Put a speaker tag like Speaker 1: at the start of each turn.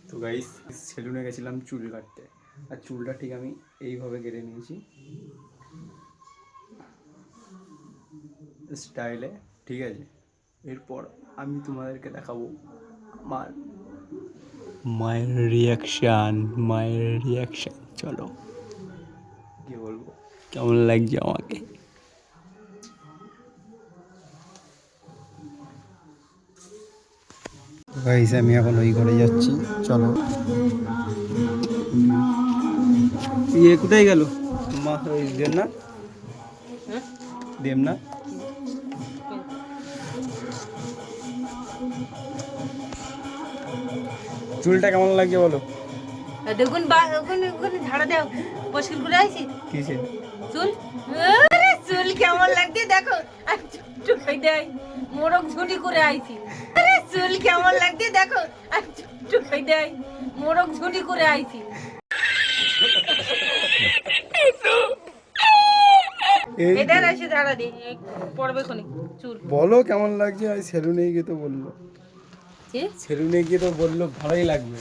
Speaker 1: তো গাইস সেলুনে গেছিলাম চুল কাটতে, আর চুলটা ঠিক আমি এইভাবে কেটে নিয়েছি স্টাইলে, ঠিক আছে। এরপর আমি তোমাদেরকে দেখাবো আমার মায়ের রিয়াকশান। চলো কি বলবো, কেমন লাগছে আমাকে। গাইস আমি এখন ওই ঘরে যাচ্ছি, চলো। ইয়ে কোথায় গেল মা? ওই দেবনাথ, দেবনাথ চুলটা কেমন লাগছে বলো?
Speaker 2: দেখুন ওখানে ওখানে ঝাড়া দাও, পরিষ্কার করে আইছি।
Speaker 1: কিসে
Speaker 2: চুল, আরে চুল কেমন লাগছে দেখো, আর চুল দেয় মোরগ ঝুঁটি করে আইছি। আরে চুল কেমন লাগছে দেখো, আর চুল দেয় মোরগ ঝুঁটি করে আইছি। এটা এসে ঝাড়া দি পড়বে কোনে চুল।
Speaker 1: বলো কেমন লাগছে? আর সেলুনে গিয়ে তো বললো,
Speaker 2: কি
Speaker 1: সেলুনে গিয়ে তো বললো ভালোই লাগবে।